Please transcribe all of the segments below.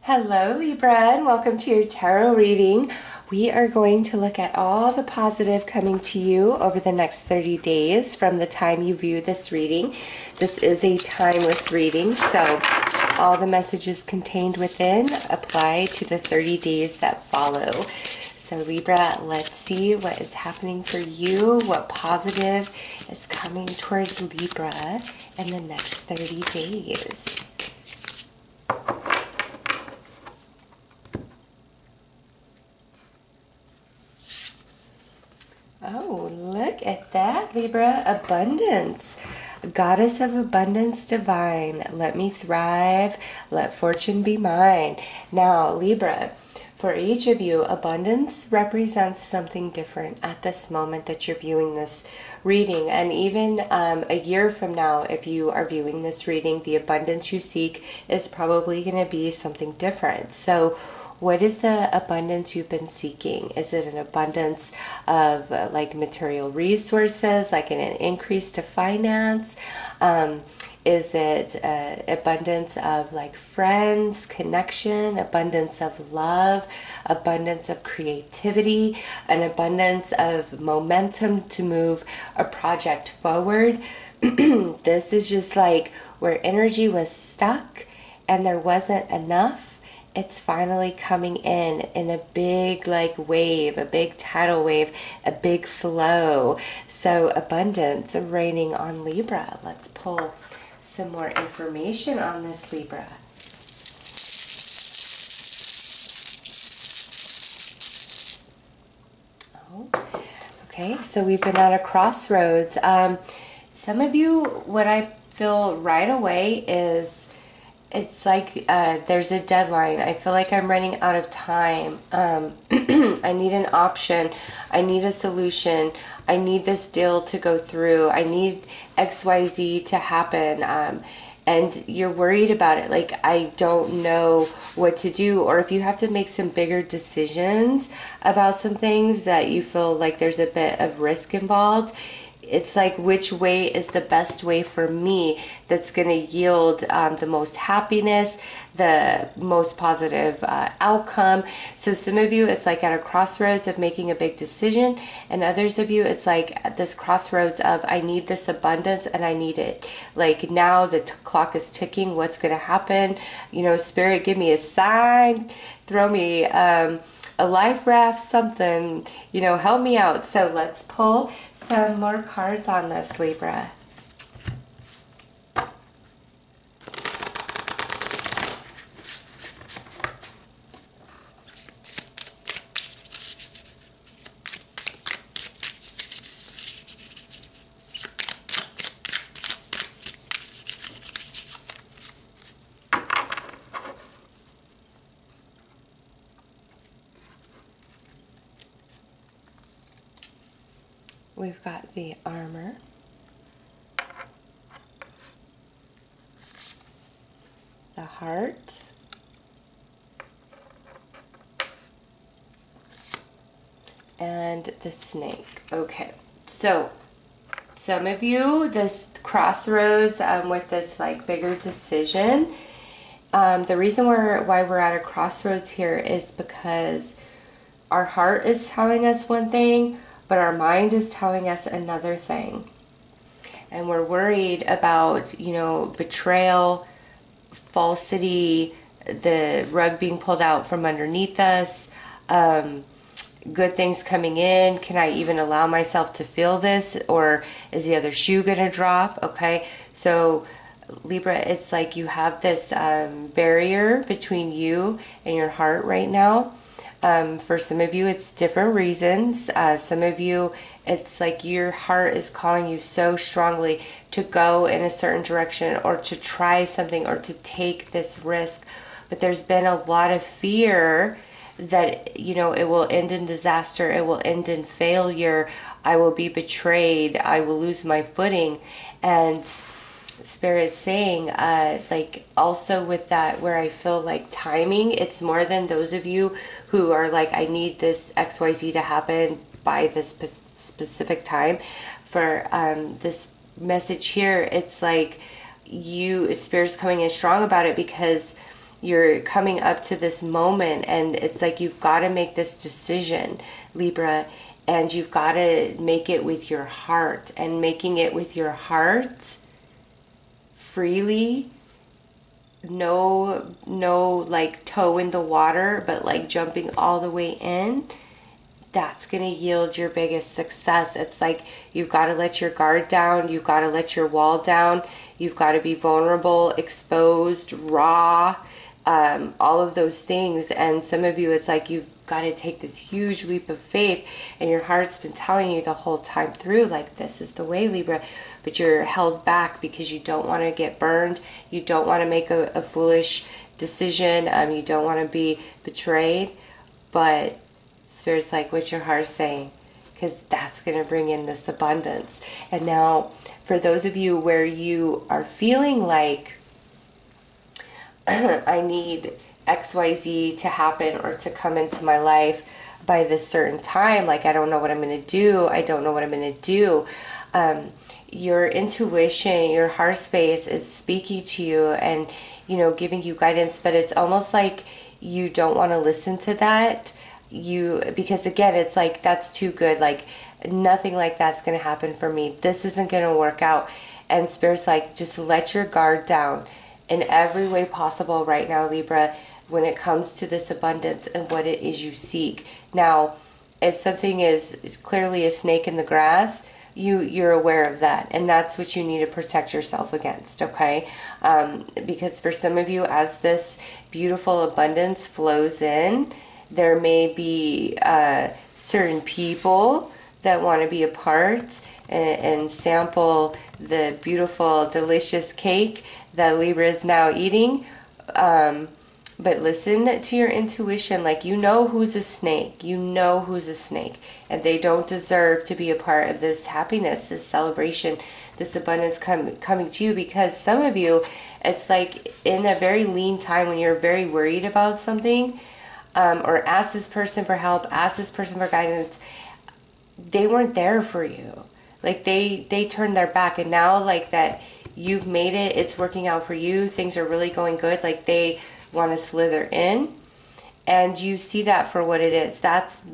Hello Libra, and welcome to your tarot reading. We are going to look at all the positive coming to you over the next 30 days from the time you view this reading. This is a timeless reading, so all the messages contained within apply to the 30 days that follow. So Libra, let's see what is happening for you, what positive is coming towards Libra in the next 30 days. Oh, look at that, Libra. Abundance. Goddess of abundance divine. Let me thrive. Let fortune be mine. Now, Libra, for each of you, abundance represents something different at this moment that you're viewing this reading. And even a year from now, if you are viewing this reading, the abundance you seek is probably going to be something different. So, what is the abundance you've been seeking? Is it an abundance of like material resources, like an increase to finance? Is it abundance of like friends, connection, abundance of love, abundance of creativity, an abundance of momentum to move a project forward? This is just like where energy was stuck and there wasn't enough. It's finally coming in a big like wave, a big tidal wave, a big flow. So abundance raining on Libra. Let's pull some more information on this, Libra. Oh, okay, so we've been at a crossroads. Some of you, what I feel right away is it's like there's a deadline. I feel like I'm running out of time. I need an option. I need a solution. I need this deal to go through. I need XYZ to happen. And you're worried about it. Like, I don't know what to do. Or if you have to make some bigger decisions about some things that you feel like there's a bit of risk involved, it's like, which way is the best way for me that's going to yield the most happiness, the most positive outcome. So some of you, it's like at a crossroads of making a big decision, and others of you, it's like at this crossroads of I need this abundance and I need it. Like now the clock is ticking. What's going to happen? You know, Spirit, give me a sign. Throw me a life raft, something, you know, help me out. So let's pull some more cards on this, Libra. We've got the armor, the heart, and the snake. Okay, so some of you, this crossroads with this like bigger decision, the reason why we're at a crossroads here is because our heart is telling us one thing, but our mind is telling us another thing. And we're worried about, you know, betrayal, falsity, the rug being pulled out from underneath us, good things coming in. Can I even allow myself to feel this? Or is the other shoe going to drop? Okay, so Libra, it's like you have this barrier between you and your heart right now. For some of you, it's different reasons. Some of you, it's like your heart is calling you so strongly to go in a certain direction or to try something or to take this risk. But there's been a lot of fear that, you know, it will end in disaster. It will end in failure. I will be betrayed. I will lose my footing. And Spirit saying, like also with that, where I feel like timing, it's more than those of you who are like, I need this XYZ to happen by this specific time. For this message here, it's like Spirit's coming in strong about it because you're coming up to this moment, and it's like you've got to make this decision, Libra, and you've got to make it with your heart. And making it with your heart freely, no like toe in the water, but like jumping all the way in, that's going to yield your biggest success. It's like you've got to let your guard down, you've got to let your wall down, you've got to be vulnerable, exposed, raw, all of those things. And some of you, it's like you've got to take this huge leap of faith, and your heart's been telling you the whole time through, like, this is the way, Libra, but you're held back because you don't want to get burned, you don't want to make a foolish decision, you don't want to be betrayed. But Spirit's like, what's your heart saying? Because that's going to bring in this abundance. And now, for those of you where you are feeling like, I need XYZ to happen or to come into my life by this certain time, like, I don't know what I'm going to do, I don't know what I'm going to do. Your intuition, your heart space is speaking to you and, you know, giving you guidance, but it's almost like you don't want to listen to that. Because again, it's like, that's too good. Like, nothing like that's going to happen for me. This isn't going to work out. And Spirit's like, just let your guard down in every way possible right now, Libra, when it comes to this abundance and what it is you seek. Now, if something is clearly a snake in the grass, you're aware of that, and that's what you need to protect yourself against, okay? Because for some of you, as this beautiful abundance flows in, there may be certain people that want to be a part and sample the beautiful, delicious cake that Libra is now eating. But listen to your intuition. Like, you know who's a snake. You know who's a snake. And they don't deserve to be a part of this happiness, this celebration, this abundance coming to you. Because some of you, it's like in a very lean time when you're very worried about something, or ask this person for help, ask this person for guidance, they weren't there for you. Like, they turned their back. And now, like, that you've made it, it's working out for you, things are really going good, like, they want to slither in, and you see that for what it is.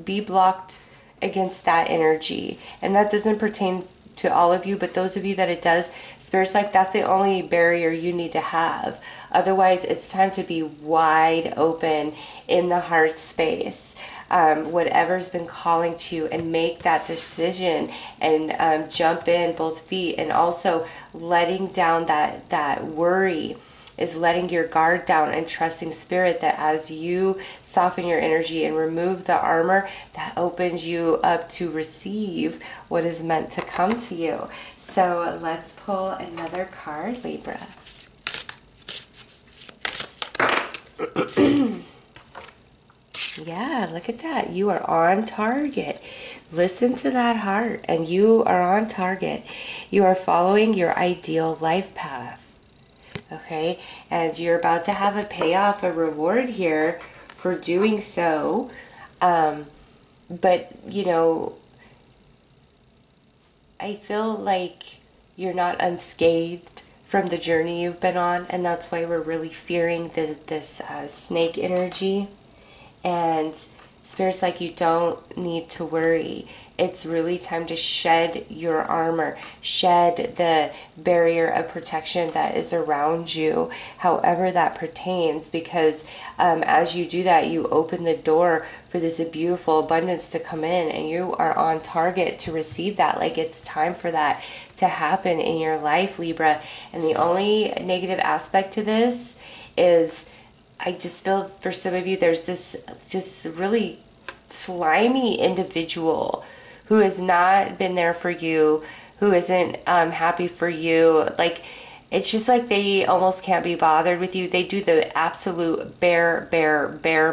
Be blocked against that energy. And that doesn't pertain to all of you, but those of you that it does, Spirit's like, that's the only barrier you need to have. Otherwise, it's time to be wide open in the heart space. Whatever's been calling to you, and make that decision and jump in both feet. And also letting down that worry is letting your guard down and trusting Spirit that as you soften your energy and remove the armor, that opens you up to receive what is meant to come to you. So let's pull another card, Libra. Yeah, look at that. You are on target. Listen to that heart, and you are on target. You are following your ideal life path. Okay, and you're about to have a payoff, a reward here for doing so. But, you know, I feel like you're not unscathed from the journey you've been on, and that's why we're really fearing this snake energy. And Spirit's like, you don't need to worry. It's really time to shed your armor, shed the barrier of protection that is around you, however that pertains, because as you do that, you open the door for this beautiful abundance to come in, and you are on target to receive that. Like, it's time for that to happen in your life, Libra. And the only negative aspect to this is, I just feel for some of you, there's this just really slimy individual who has not been there for you, who isn't happy for you. Like, it's just like they almost can't be bothered with you. They do the absolute bare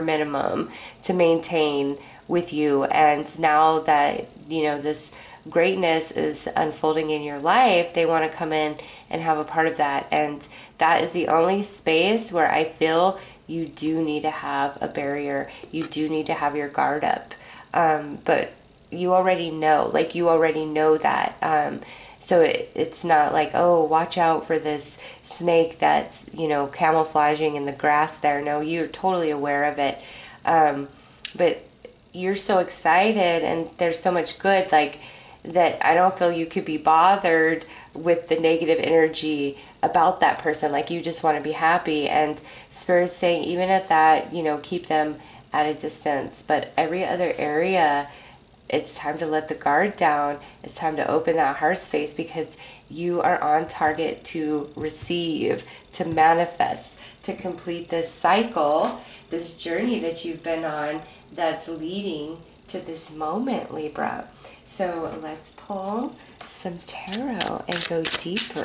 minimum to maintain with you. And now that, you know, this greatness is unfolding in your life, they want to come in and have a part of that. And that is the only space where I feel you do need to have a barrier. You do need to have your guard up. But you already know, like, you already know that. So it's not like, oh, watch out for this snake that's, you know, camouflaging in the grass there. No, you're totally aware of it. But you're so excited and there's so much good, like, that I don't feel you could be bothered with the negative energy about that person. Like, you just want to be happy. And Spirit's saying, even at that, you know, keep them at a distance. But every other area, it's time to let the guard down. It's time to open that heart space, because you are on target to receive, to manifest, to complete this cycle, this journey that you've been on that's leading to this moment, Libra. So let's pull some tarot and go deeper.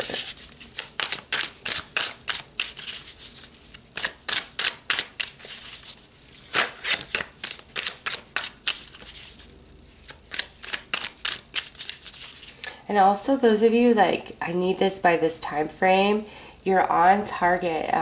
And also, those of you like, I need this by this time frame, you're on target.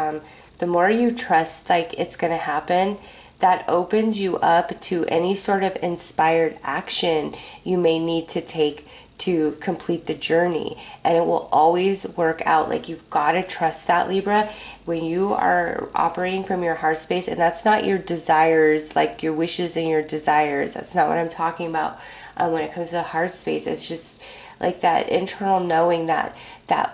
The more you trust like it's going to happen, that opens you up to any sort of inspired action you may need to take to complete the journey. And it will always work out. Like, you've got to trust that, Libra, when you are operating from your heart space. And that's not your desires, like your wishes and your desires. That's not what I'm talking about when it comes to the heart space. It's just like that internal knowing, that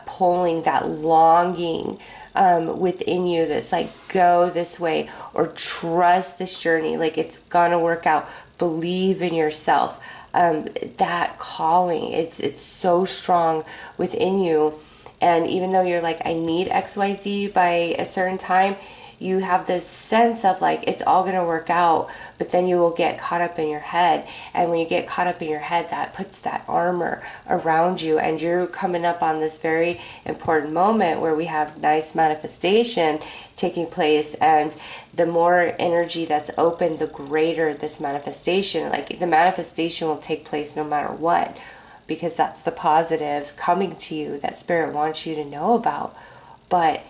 pulling, that longing within you that's like, go this way, or trust this journey, like it's gonna work out. Believe in yourself. That calling, it's so strong within you. And even though you're like, I need XYZ by a certain time, you have this sense of like, it's all going to work out, but then you will get caught up in your head. And when you get caught up in your head, that puts that armor around you, and you're coming up on this very important moment where we have nice manifestation taking place. And the more energy that's open, the greater this manifestation. Like, the manifestation will take place no matter what, because that's the positive coming to you that Spirit wants you to know about. But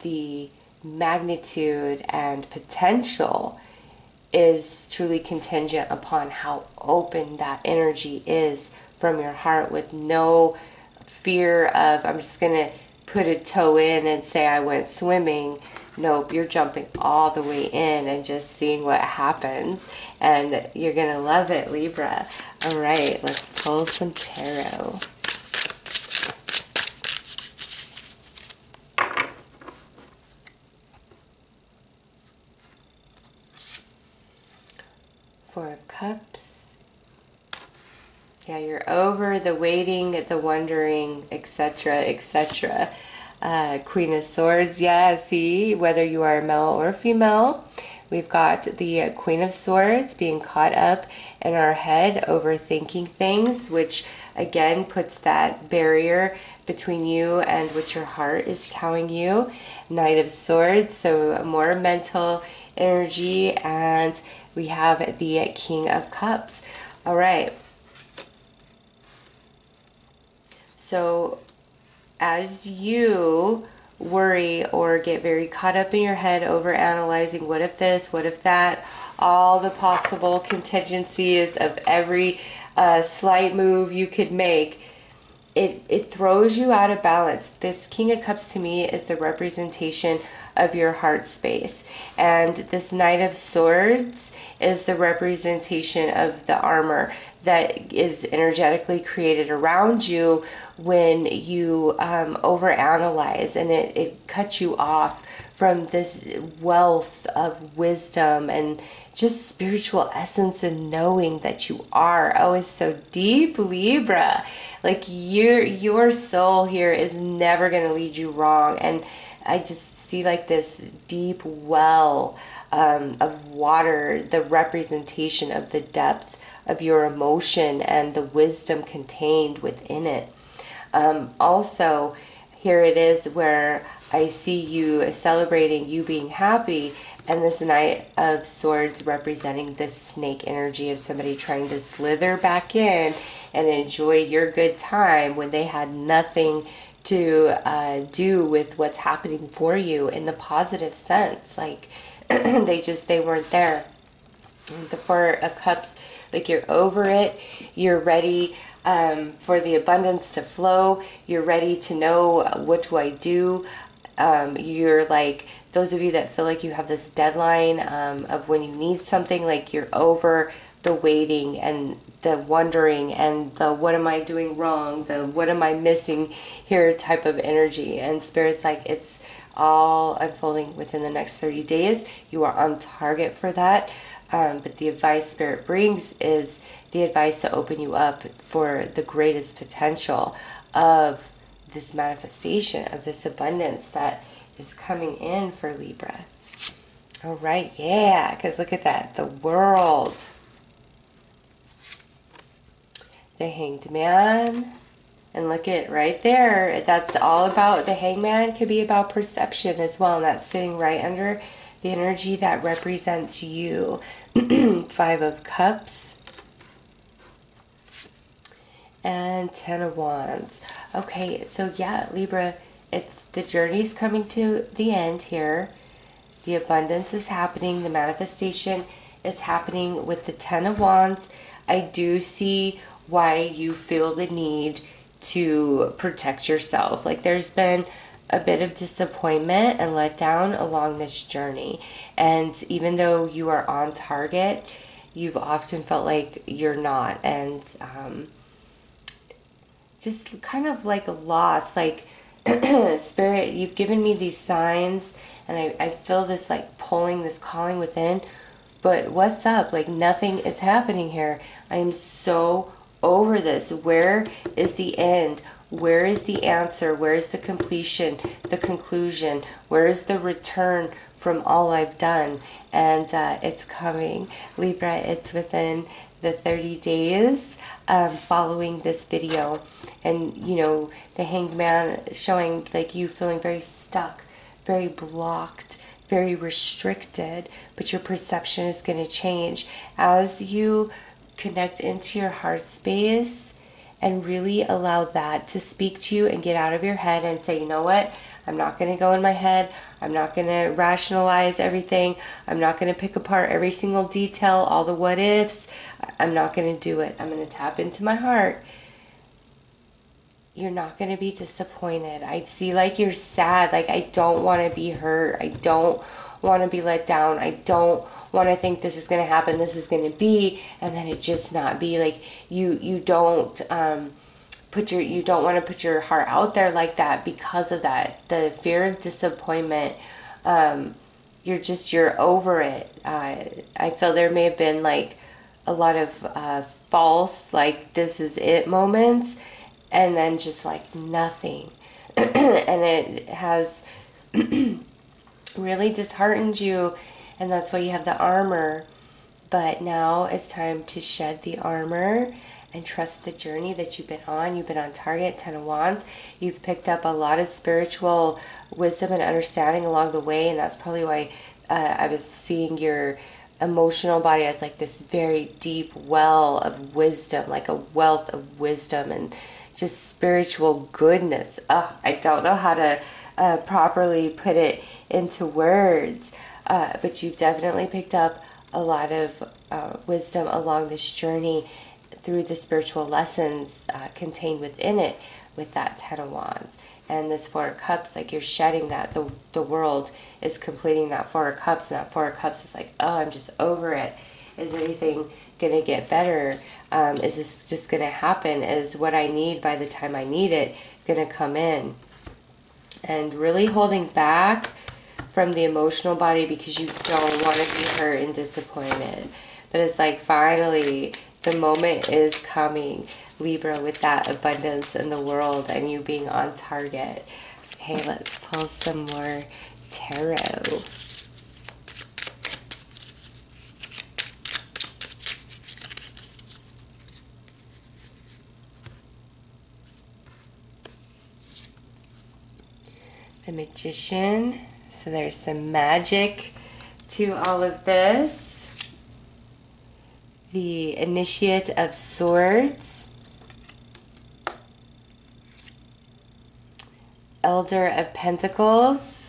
the magnitude and potential is truly contingent upon how open that energy is from your heart, with no fear of, I'm just going to put a toe in and say I went swimming. Nope, you're jumping all the way in and just seeing what happens. And you're going to love it, Libra. All right, let's pull some tarot. Four of Cups. Yeah, you're over the waiting, the wondering, etc., etc. Queen of Swords. Yeah, see, whether you are male or female, we've got the Queen of Swords being caught up in our head, overthinking things, which again puts that barrier between you and what your heart is telling you. Knight of Swords, so more mental energy, and we have the King of Cups. All right. So as you worry or get very caught up in your head over analyzing, what if this, what if that, all the possible contingencies of every slight move you could make, it throws you out of balance. This King of Cups to me is the representation of your heart space, and this Knight of Swords is the representation of the armor that is energetically created around you when you overanalyze, and it cuts you off from this wealth of wisdom and just spiritual essence and knowing that you are. Oh, it's so deep, Libra. Like, your soul here is never going to lead you wrong. And I just see like this deep well of water, the representation of the depth of your emotion and the wisdom contained within it. Also, here it is where I see you celebrating, you being happy, and this Knight of Swords representing this snake energy of somebody trying to slither back in and enjoy your good time when they had nothing to do with what's happening for you in the positive sense. Like, they weren't there. The Four of Cups Like you're over it. You're ready for the abundance to flow. You're ready to know, what do I do? You're like, those of you that feel like you have this deadline of when you need something, like you're over the waiting and the wondering and the what am I doing wrong, the what am I missing here type of energy. And Spirit's like, it's all unfolding within the next 30 days. You are on target for that. But the advice Spirit brings is the advice to open you up for the greatest potential of this manifestation, of this abundance that is coming in for Libra. All right, yeah, because look at that, the World, the Hanged Man, and look at right there, that's all about, the Hangman could be about perception as well, and that's sitting right under the energy that represents you. Five of Cups and Ten of Wands. Okay, so yeah, Libra, it's the journey's coming to the end here. The abundance is happening. The manifestation is happening with the Ten of Wands. I do see why you feel the need to protect yourself. Like there's been a bit of disappointment and letdown along this journey. And even though you are on target, you've often felt like you're not. And just kind of like lost. Like, Spirit, you've given me these signs. And I feel this like pulling, this calling within. But what's up? Like nothing is happening here. I am so over this. Where is the end? Where is the answer? Where is the completion, the conclusion? Where is the return from all I've done? And it's coming. Libra, it's within the 30 days following this video. And, you know, the Hanged Man showing like you feeling very stuck, very blocked, very restricted. But your perception is going to change as you connect into your heart space and really allow that to speak to you and get out of your head and say, you know what? I'm not going to go in my head. I'm not going to rationalize everything. I'm not going to pick apart every single detail, all the what ifs. I'm not going to do it. I'm going to tap into my heart. You're not going to be disappointed. I see like you're sad. Like I don't want to be hurt. I don't want to be let down. I don't want to think this is going to happen, this is going to be, and then it just not be. Like you don't you don't want to put your heart out there like that because of that, the fear of disappointment. You're over it. I feel there may have been like a lot of false, like this is it moments, and then just like nothing. And it has really disheartened you. And that's why you have the armor. But now it's time to shed the armor and trust the journey that you've been on. You've been on target, Ten of Wands. You've picked up a lot of spiritual wisdom and understanding along the way. And that's probably why I was seeing your emotional body as like this very deep well of wisdom, like a wealth of wisdom and just spiritual goodness. I don't know how to properly put it into words. But you've definitely picked up a lot of wisdom along this journey through the spiritual lessons contained within it with that Ten of Wands. And this Four of Cups, like you're shedding that. The World is completing that Four of Cups. And that Four of Cups is like, oh, I'm just over it. Is anything going to get better? Is this just going to happen? Is what I need by the time I need it going to come in? And really holding back from the emotional body because you don't want to be hurt and disappointed. But it's like finally the moment is coming, Libra, with that abundance in the world and you being on target. Okay, let's pull some more tarot. The Magician. So there's some magic to all of this. The Initiate of Swords. Elder of Pentacles.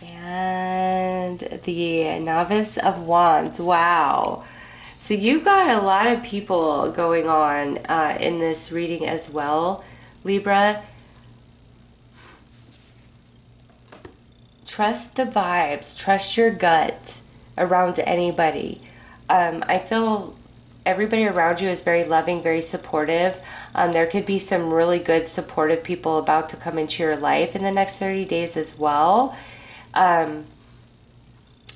And the Novice of Wands. Wow. So you got a lot of people going on in this reading as well, Libra. Trust the vibes. Trust your gut around anybody. I feel everybody around you is very loving, very supportive. There could be some really good supportive people about to come into your life in the next 30 days as well.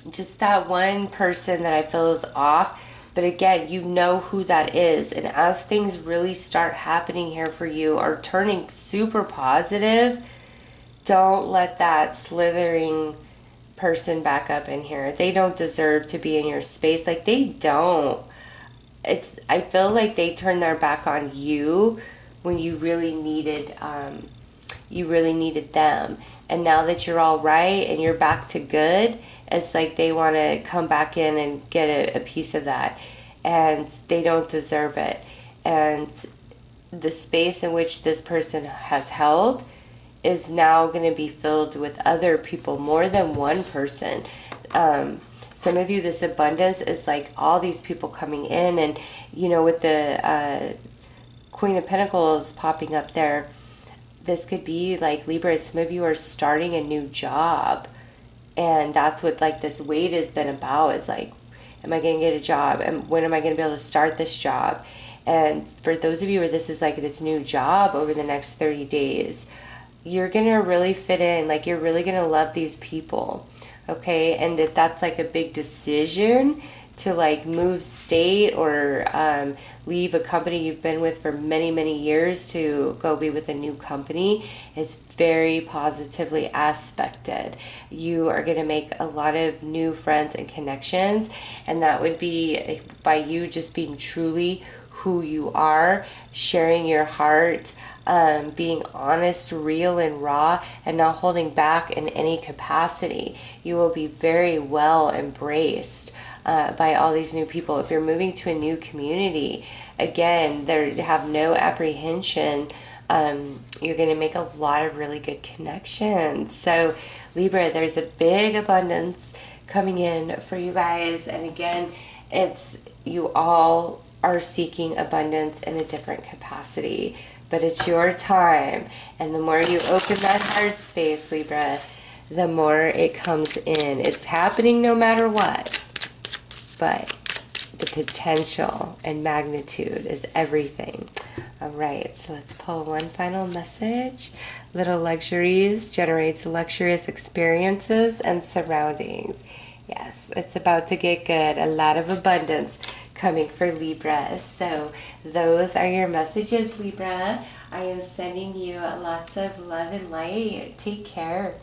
Just that one person that I feel is off. But again, you know who that is. And as things really start happening here for you or turning super positive, don't let that slithering person back up in here. They don't deserve to be in your space. Like, they don't. I feel like they turned their back on you when you really needed them. And now that you're all right and you're back to good, it's like they want to come back in and get a piece of that. And they don't deserve it. And the space in which this person has held is now going to be filled with other people, more than one person. Some of you, this abundance is like all these people coming in, and you know, with the Queen of Pentacles popping up there, this could be like Libra. Some of you are starting a new job, and that's what like this weight has been about. It's like, am I going to get a job, and when am I going to be able to start this job? And for those of you where this is like this new job over the next 30 days, you're going to really fit in. Like, you're really going to love these people. Okay. And if that's like a big decision to like move state or leave a company you've been with for many, many years to go be with a new company, it's very positively aspected. You are going to make a lot of new friends and connections. And that would be by you just being truly who you are, sharing your heart, being honest, real, and raw, and not holding back in any capacity. You will be very well embraced by all these new people. If you're moving to a new community, again, they have no apprehension. You're going to make a lot of really good connections. So Libra, there's a big abundance coming in for you guys. And again, it's you all are seeking abundance in a different capacity, but it's your time. And the more you open that heart space, Libra, the more it comes in. It's happening no matter what, but the potential and magnitude is everything. All right, so let's pull one final message. Little luxuries generates luxurious experiences and surroundings. Yes, it's about to get good. A lot of abundance coming for Libra. So those are your messages, Libra. I am sending you lots of love and light. Take care.